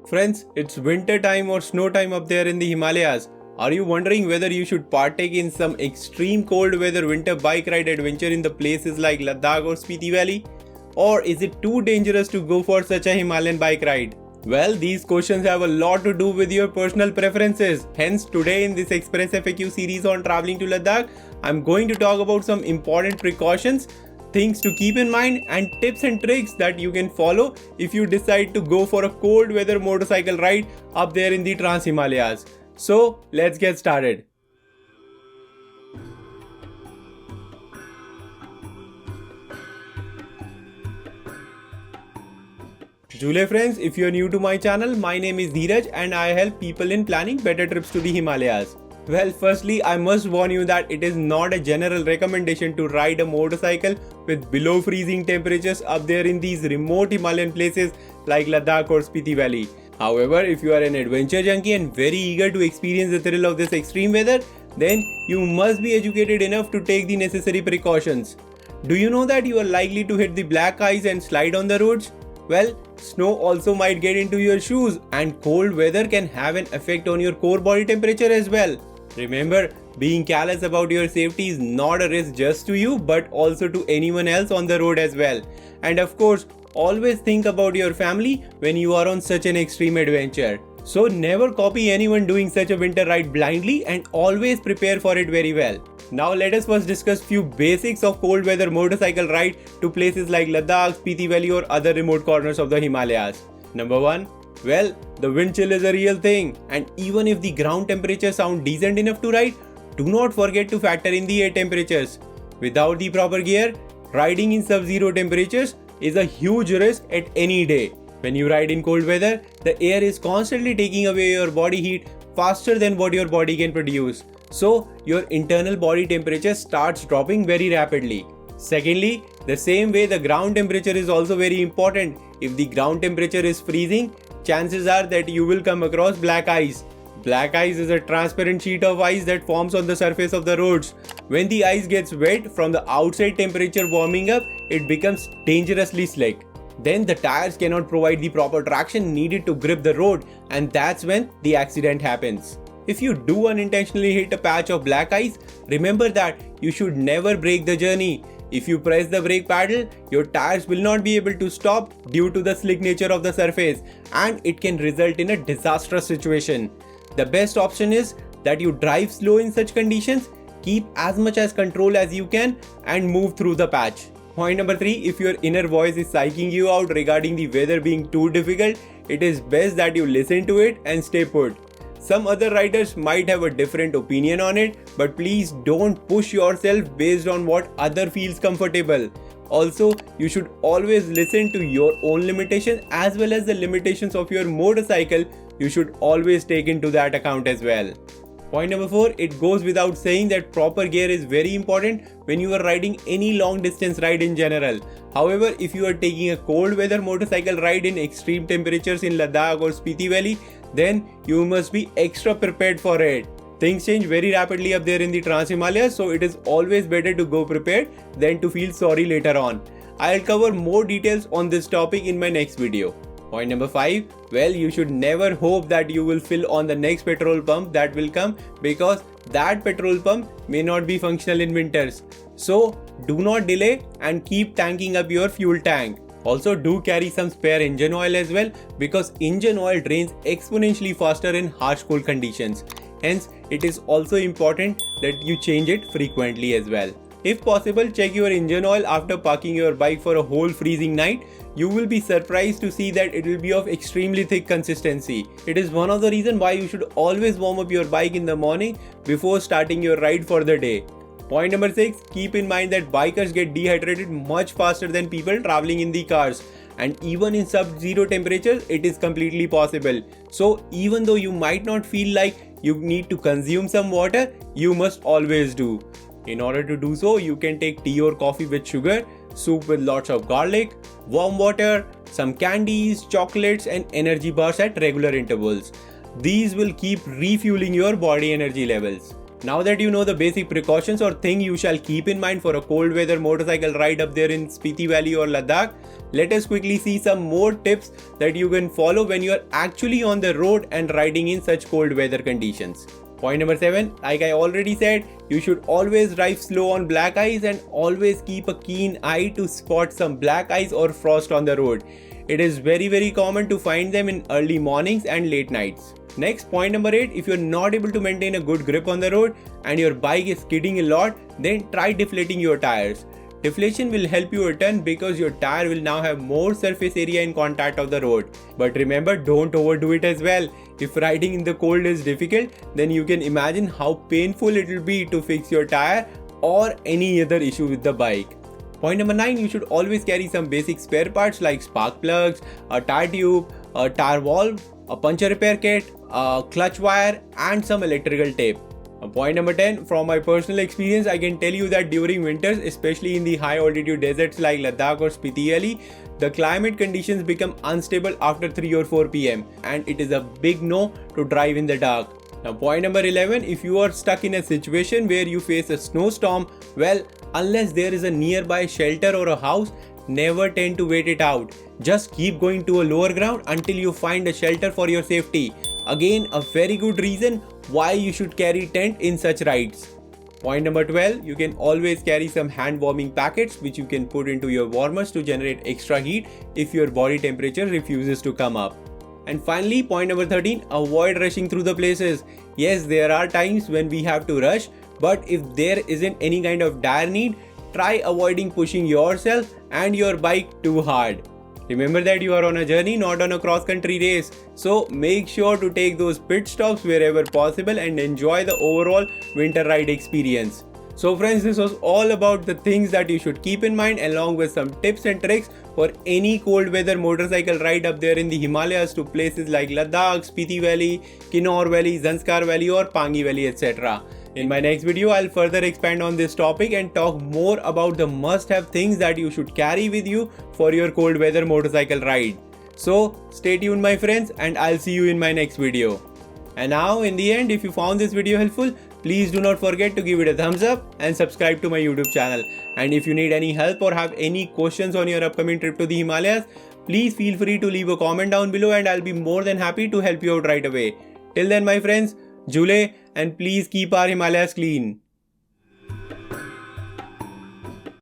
Friends, it's winter time or snow time up there in the Himalayas. Are you wondering whether you should partake in some extreme cold weather winter bike ride adventure in the places like Ladakh or Spiti Valley? Or is it too dangerous to go for such a Himalayan bike ride? Well, these questions have a lot to do with your personal preferences. Hence, today in this Express FAQ series on traveling to Ladakh, I'm going to talk about some important precautions, things to keep in mind, and tips and tricks that you can follow if you decide to go for a cold weather motorcycle ride up there in the Trans Himalayas. So, let's get started. Jule friends, if you are new to my channel, my name is Dheeraj and I help people in planning better trips to the Himalayas. Well, firstly, I must warn you that it is not a general recommendation to ride a motorcycle with below freezing temperatures up there in these remote Himalayan places like Ladakh or Spiti Valley. However, if you are an adventure junkie and very eager to experience the thrill of this extreme weather, then you must be educated enough to take the necessary precautions. Do you know that you are likely to hit the black ice and slide on the roads? Well, snow also might get into your shoes and cold weather can have an effect on your core body temperature as well. Remember, being careless about your safety is not a risk just to you but also to anyone else on the road as well. And of course, always think about your family when you are on such an extreme adventure. So never copy anyone doing such a winter ride blindly and always prepare for it very well. Now let us first discuss few basics of cold weather motorcycle ride to places like Ladakh, Spiti Valley or other remote corners of the Himalayas. Number 1. Well, the wind chill is a real thing, and even if the ground temperatures sound decent enough to ride, do not forget to factor in the air temperatures. Without the proper gear, riding in sub-zero temperatures is a huge risk at any day. When you ride in cold weather, the air is constantly taking away your body heat faster than what your body can produce. So, your internal body temperature starts dropping very rapidly. Secondly, the same way the ground temperature is also very important. If the ground temperature is freezing, chances are that you will come across black ice. Black ice is a transparent sheet of ice that forms on the surface of the roads. When the ice gets wet from the outside temperature warming up, it becomes dangerously slick. Then the tires cannot provide the proper traction needed to grip the road, and that's when the accident happens. If you do unintentionally hit a patch of black ice, remember that you should never break the journey. If you press the brake pedal, your tires will not be able to stop due to the slick nature of the surface, and it can result in a disastrous situation. The best option is that you drive slow in such conditions, keep as much as control as you can, and move through the patch. Point number 3. If your inner voice is psyching you out regarding the weather being too difficult, it is best that you listen to it and stay put. Some other riders might have a different opinion on it, but please don't push yourself based on what other feels comfortable. Also, you should always listen to your own limitations as well as the limitations of your motorcycle. You should always take into that account as well. Point number 4. It goes without saying that proper gear is very important when you are riding any long distance ride in general. However, if you are taking a cold weather motorcycle ride in extreme temperatures in Ladakh or Spiti Valley, then you must be extra prepared for it. Things change very rapidly up there in the Trans Himalayas, so it is always better to go prepared than to feel sorry later on. I'll cover more details on this topic in my next video. Point number 5. Well, you should never hope that you will fill on the next petrol pump that will come, because that petrol pump may not be functional in winters. So, do not delay and keep tanking up your fuel tank. Also, do carry some spare engine oil as well, because engine oil drains exponentially faster in harsh cold conditions. Hence, it is also important that you change it frequently as well. If possible, check your engine oil after parking your bike for a whole freezing night. You will be surprised to see that it will be of extremely thick consistency. It is one of the reasons why you should always warm up your bike in the morning before starting your ride for the day. Point number 6. Keep in mind that bikers get dehydrated much faster than people traveling in the cars. And even in sub-zero temperatures, it is completely possible. So even though you might not feel like you need to consume some water, you must always do. In order to do so, you can take tea or coffee with sugar, soup with lots of garlic, warm water, some candies, chocolates and energy bars at regular intervals. These will keep refueling your body energy levels. Now that you know the basic precautions or thing you shall keep in mind for a cold weather motorcycle ride up there in Spiti Valley or Ladakh, let us quickly see some more tips that you can follow when you are actually on the road and riding in such cold weather conditions. Point number 7, like I already said, you should always drive slow on black ice and always keep a keen eye to spot some black ice or frost on the road. It is very common to find them in early mornings and late nights. Next, point number 8, if you're not able to maintain a good grip on the road and your bike is skidding a lot, then try deflating your tires. Deflation will help you a ton because your tire will now have more surface area in contact of the road. But remember, don't overdo it as well. If riding in the cold is difficult, then you can imagine how painful it will be to fix your tire or any other issue with the bike. Point number 9, you should always carry some basic spare parts like spark plugs, a tire tube, a tire valve, a puncture repair kit, a clutch wire and some electrical tape. Point number 10, from my personal experience, I can tell you that during winters, especially in the high altitude deserts like Ladakh or Spiti Valley, the climate conditions become unstable after 3 or 4 pm and it is a big no to drive in the dark. Now point number 11, if you are stuck in a situation where you face a snowstorm, well, unless there is a nearby shelter or a house, never tend to wait it out. Just keep going to a lower ground until you find a shelter for your safety. Again, a very good reason why you should carry tent in such rides. Point number 12, you can always carry some hand warming packets which you can put into your warmers to generate extra heat if your body temperature refuses to come up. And finally, point number 13, avoid rushing through the places. Yes, there are times when we have to rush, but if there isn't any kind of dire need, try avoiding pushing yourself and your bike too hard. Remember that you are on a journey, not on a cross-country race. So make sure to take those pit stops wherever possible and enjoy the overall winter ride experience. So friends, this was all about the things that you should keep in mind along with some tips and tricks for any cold weather motorcycle ride up there in the Himalayas to places like Ladakh, Spiti Valley, Kinnaur Valley, Zanskar Valley or Pangi Valley, etc. In my next video, I'll further expand on this topic and talk more about the must-have things that you should carry with you for your cold weather motorcycle ride. So stay tuned my friends and I'll see you in my next video. And now in the end, if you found this video helpful, please do not forget to give it a thumbs up and subscribe to my YouTube channel. And if you need any help or have any questions on your upcoming trip to the Himalayas, please feel free to leave a comment down below and I'll be more than happy to help you out right away. Till then my friends, Jule and please keep our Himalayas clean.